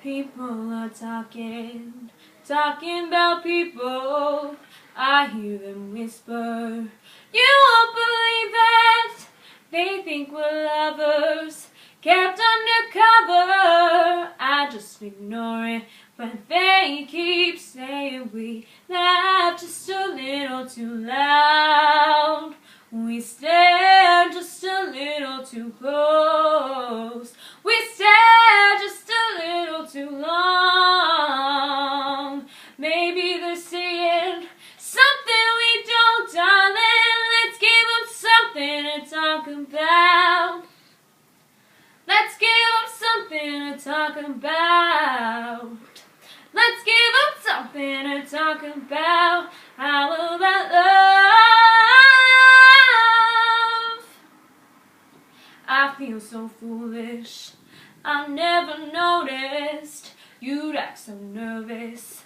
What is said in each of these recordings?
People are talking about people. I hear them whisper, you won't believe it. They think we're lovers, kept undercover. I just ignore it, but they keep saying we laugh just a little too loud. We stare just a little too close. We stare just a little too long. Maybe they're seeing something we don't, darling. Let's give them something to talk about. Let's give them something to talk about. Let's give them something to talk about. How about love? I feel so foolish. I never noticed you'd act so nervous.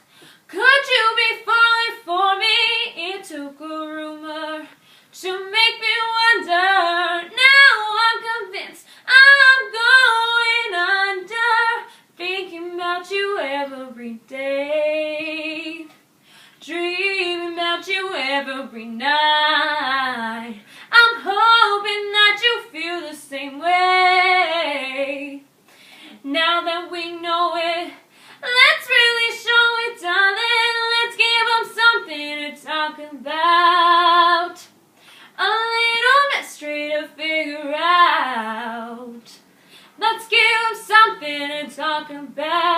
Could you be falling for me? It took a rumor to make me wonder. Now I'm convinced I'm going under, thinking about you every day, dreaming about you every night. I'm hoping that you feel the same way. Now that we know it, let's really show it, darling. Let's give them something to talk about. A little mystery to figure out. Let's give them something to talk about.